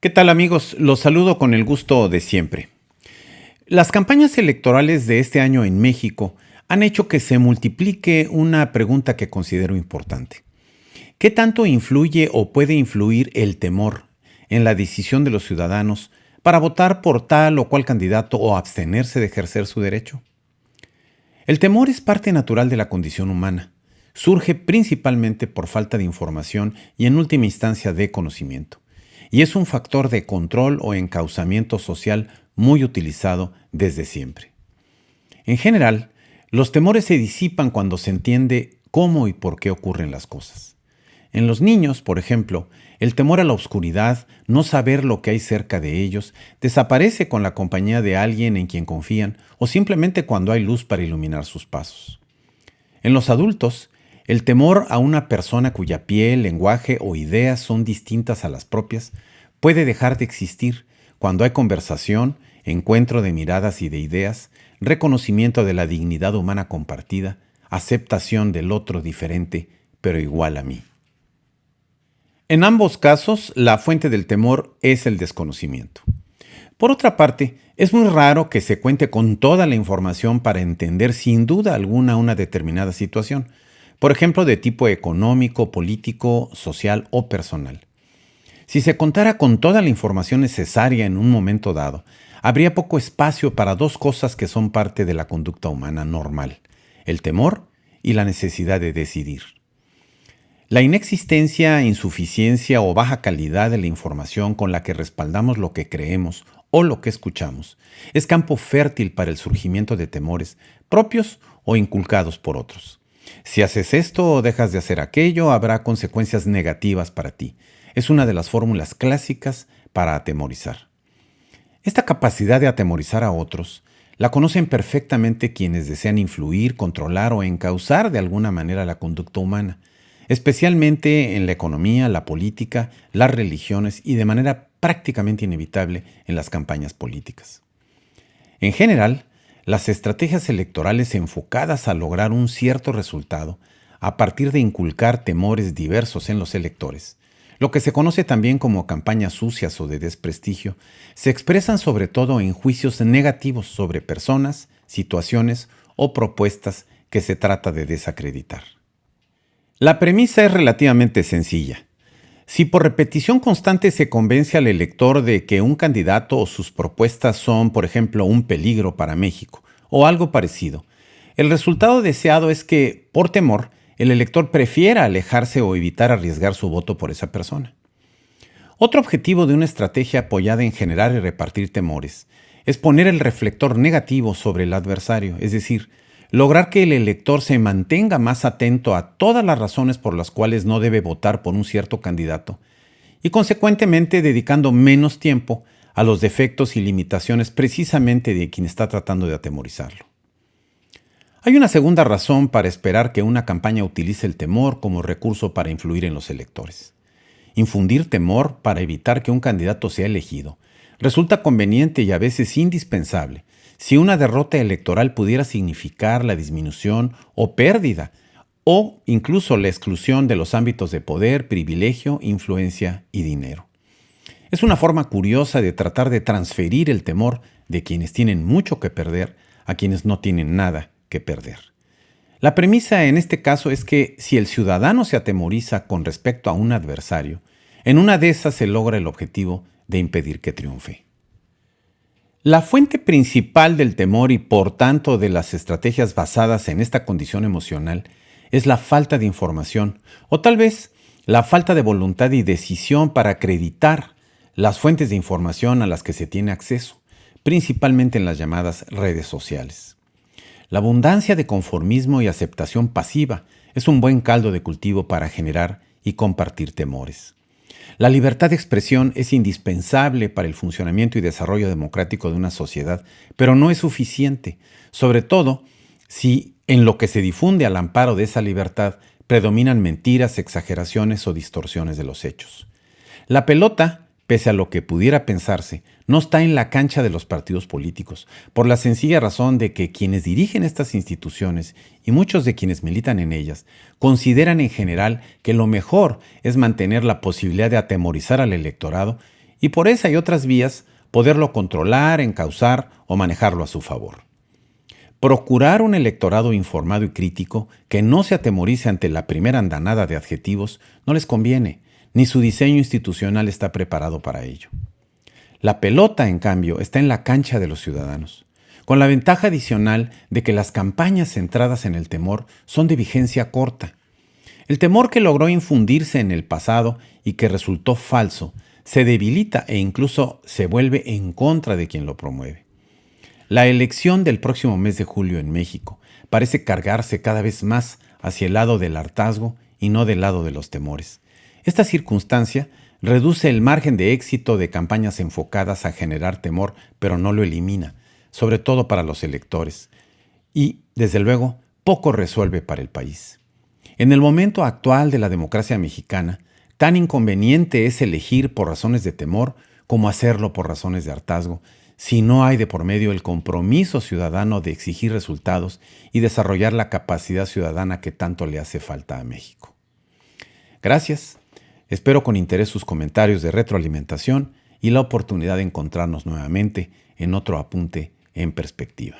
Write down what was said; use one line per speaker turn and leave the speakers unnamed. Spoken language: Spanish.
¿Qué tal amigos? Los saludo con el gusto de siempre. Las campañas electorales de este año en México han hecho que se multiplique una pregunta que considero importante. ¿Qué tanto influye o puede influir el temor en la decisión de los ciudadanos para votar por tal o cual candidato o abstenerse de ejercer su derecho? El temor es parte natural de la condición humana. Surge principalmente por falta de información y en última instancia de conocimiento. Y es un factor de control o encauzamiento social muy utilizado desde siempre. En general, los temores se disipan cuando se entiende cómo y por qué ocurren las cosas. En los niños, por ejemplo, el temor a la oscuridad, no saber lo que hay cerca de ellos, desaparece con la compañía de alguien en quien confían o simplemente cuando hay luz para iluminar sus pasos. En los adultos, el temor a una persona cuya piel, lenguaje o ideas son distintas a las propias puede dejar de existir cuando hay conversación, encuentro de miradas y de ideas, reconocimiento de la dignidad humana compartida, aceptación del otro diferente, pero igual a mí. En ambos casos, la fuente del temor es el desconocimiento. Por otra parte, es muy raro que se cuente con toda la información para entender sin duda alguna una determinada situación, por ejemplo, de tipo económico, político, social o personal. Si se contara con toda la información necesaria en un momento dado, habría poco espacio para dos cosas que son parte de la conducta humana normal: el temor y la necesidad de decidir. La inexistencia, insuficiencia o baja calidad de la información con la que respaldamos lo que creemos o lo que escuchamos es campo fértil para el surgimiento de temores propios o inculcados por otros. Si haces esto o dejas de hacer aquello, habrá consecuencias negativas para ti. Es una de las fórmulas clásicas para atemorizar. Esta capacidad de atemorizar a otros la conocen perfectamente quienes desean influir, controlar o encauzar de alguna manera la conducta humana, especialmente en la economía, la política, las religiones y de manera prácticamente inevitable en las campañas políticas. En general, las estrategias electorales enfocadas a lograr un cierto resultado a partir de inculcar temores diversos en los electores, lo que se conoce también como campañas sucias o de desprestigio, se expresan sobre todo en juicios negativos sobre personas, situaciones o propuestas que se trata de desacreditar. La premisa es relativamente sencilla. Si por repetición constante se convence al elector de que un candidato o sus propuestas son, por ejemplo, un peligro para México o algo parecido, el resultado deseado es que, por temor, el elector prefiera alejarse o evitar arriesgar su voto por esa persona. Otro objetivo de una estrategia apoyada en generar y repartir temores es poner el reflector negativo sobre el adversario, es decir, lograr que el elector se mantenga más atento a todas las razones por las cuales no debe votar por un cierto candidato y consecuentemente dedicando menos tiempo a los defectos y limitaciones precisamente de quien está tratando de atemorizarlo. Hay una segunda razón para esperar que una campaña utilice el temor como recurso para influir en los electores. Infundir temor para evitar que un candidato sea elegido resulta conveniente y a veces indispensable si una derrota electoral pudiera significar la disminución o pérdida o incluso la exclusión de los ámbitos de poder, privilegio, influencia y dinero. Es una forma curiosa de tratar de transferir el temor de quienes tienen mucho que perder a quienes no tienen nada que perder. La premisa en este caso es que si el ciudadano se atemoriza con respecto a un adversario, en una de esas se logra el objetivo de impedir que triunfe. La fuente principal del temor y por tanto de las estrategias basadas en esta condición emocional es la falta de información o tal vez la falta de voluntad y decisión para acreditar las fuentes de información a las que se tiene acceso, principalmente en las llamadas redes sociales. La abundancia de conformismo y aceptación pasiva es un buen caldo de cultivo para generar y compartir temores. La libertad de expresión es indispensable para el funcionamiento y desarrollo democrático de una sociedad, pero no es suficiente, sobre todo si en lo que se difunde al amparo de esa libertad predominan mentiras, exageraciones o distorsiones de los hechos. La pelota, pese a lo que pudiera pensarse, no está en la cancha de los partidos políticos, por la sencilla razón de que quienes dirigen estas instituciones y muchos de quienes militan en ellas consideran en general que lo mejor es mantener la posibilidad de atemorizar al electorado y por esa y otras vías poderlo controlar, encauzar o manejarlo a su favor. Procurar un electorado informado y crítico que no se atemorice ante la primera andanada de adjetivos no les conviene, ni su diseño institucional está preparado para ello. La pelota, en cambio, está en la cancha de los ciudadanos, con la ventaja adicional de que las campañas centradas en el temor son de vigencia corta. El temor que logró infundirse en el pasado y que resultó falso se debilita e incluso se vuelve en contra de quien lo promueve. La elección del próximo mes de julio en México parece cargarse cada vez más hacia el lado del hartazgo y no del lado de los temores. Esta circunstancia reduce el margen de éxito de campañas enfocadas a generar temor, pero no lo elimina, sobre todo para los electores. Y, desde luego, poco resuelve para el país. En el momento actual de la democracia mexicana, tan inconveniente es elegir por razones de temor como hacerlo por razones de hartazgo, si no hay de por medio el compromiso ciudadano de exigir resultados y desarrollar la capacidad ciudadana que tanto le hace falta a México. Gracias. Espero con interés sus comentarios de retroalimentación y la oportunidad de encontrarnos nuevamente en otro apunte en perspectiva.